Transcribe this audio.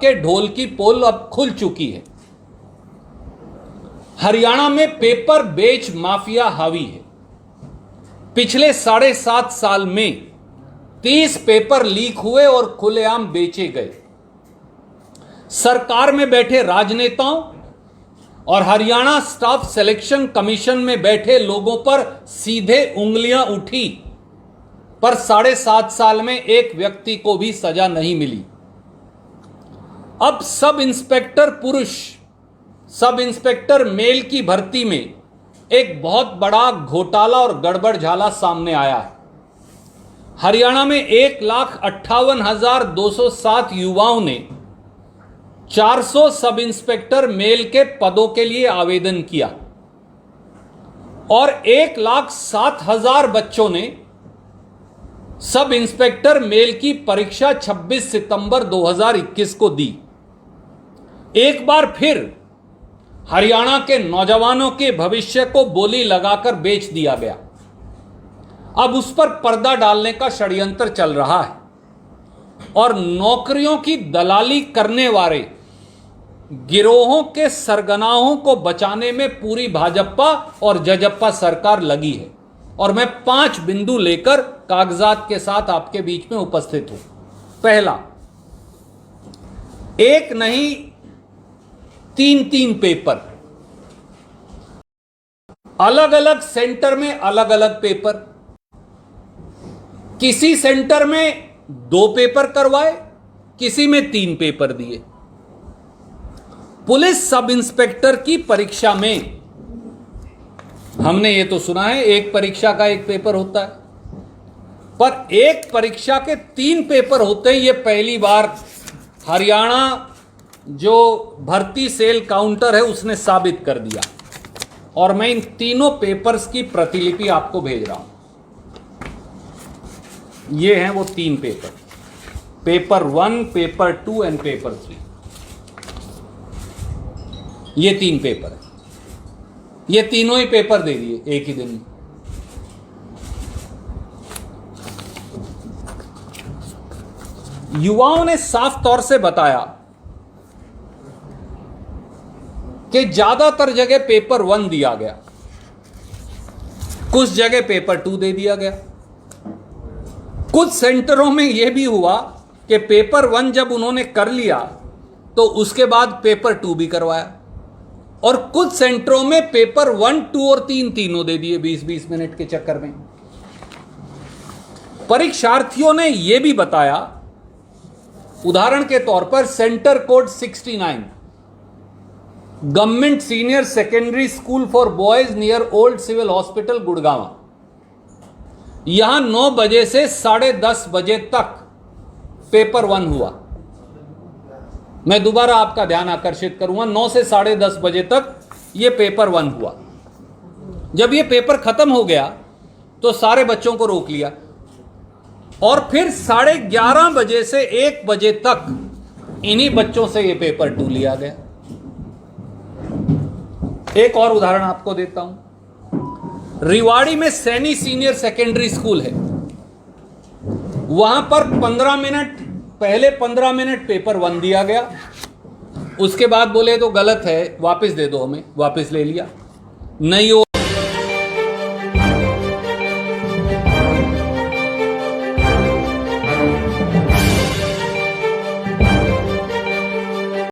के ढोल की पोल अब खुल चुकी है। हरियाणा में पेपर बेच माफिया हावी है। पिछले 7.5 साल में 30 पेपर लीक हुए और खुलेआम बेचे गए। सरकार में बैठे राजनेताओं और हरियाणा स्टाफ सिलेक्शन कमीशन में बैठे लोगों पर सीधे उंगलियां उठी, पर 7.5 साल में एक व्यक्ति को भी सजा नहीं मिली। अब सब इंस्पेक्टर पुरुष, सब इंस्पेक्टर मेल की भर्ती में एक बहुत बड़ा घोटाला और गड़बड़झाला सामने आया है। हरियाणा में 1,58,207 युवाओं ने 400 सब इंस्पेक्टर मेल के पदों के लिए आवेदन किया और 1,07,000 बच्चों ने सब इंस्पेक्टर मेल की परीक्षा 26 सितंबर 2021 को दी। एक बार फिर हरियाणा के नौजवानों के भविष्य को बोली लगाकर बेच दिया गया। अब उस पर पर्दा डालने का षड्यंत्र चल रहा है और नौकरियों की दलाली करने वाले गिरोहों के सरगनाहों को बचाने में पूरी भाजपा और जजप्पा सरकार लगी है। और मैं 5 बिंदु लेकर कागजात के साथ आपके बीच में उपस्थित हूं। पहला, एक नहीं 3 पेपर, अलग अलग सेंटर में अलग अलग पेपर। किसी सेंटर में 2 पेपर करवाए, किसी में 3 पेपर दिए। पुलिस सब इंस्पेक्टर की परीक्षा में हमने ये तो सुना है एक परीक्षा का 1 पेपर होता है, पर एक परीक्षा के 3 पेपर होते हैं। ये पहली बार हरियाणा जो भर्ती सेल काउंटर है उसने साबित कर दिया और मैं इन तीनों पेपर्स की प्रतिलिपि आपको भेज रहा हूं। ये हैं वो 3 paper, paper 1, paper 2 and paper 3। ये 3 पेपर है। ये तीनों ही पेपर दे दिए एक ही दिन में। युवाओं ने साफ तौर से बताया कि ज्यादातर जगह पेपर 1 दिया गया, कुछ जगह पेपर 2 दे दिया गया। कुछ सेंटरों में यह भी हुआ कि पेपर 1 जब उन्होंने कर लिया तो उसके बाद पेपर 2 भी करवाया, और कुछ सेंटरों में पेपर 1, 2 और 3 तीनों दे दिए 20-20 मिनट के चक्कर में। परीक्षार्थियों ने यह भी बताया, उदाहरण के तौर पर centre code 69, government senior secondary school for boys near old civil hospital Gurgaon, यहां 9 बजे से 10:30 बजे तक पेपर 1 हुआ। मैं दोबारा आपका ध्यान आकर्षित करूंगा, 9 से 10:30 बजे तक यह पेपर 1 हुआ। जब यह पेपर खत्म हो गया तो सारे बच्चों को रोक लिया और फिर 11:30 बजे से 1 बजे तक इन्हीं बच्चों से यह पेपर 2 लिया गया। एक और उदाहरण आपको देता हूं। रिवाड़ी में सैनी सीनियर सेकेंडरी स्कूल है, वहां पर 15 मिनट पहले 15 मिनट पेपर 1 दिया गया, उसके बाद बोले तो गलत है वापस दे दो हमें, वापस ले लिया। नहीं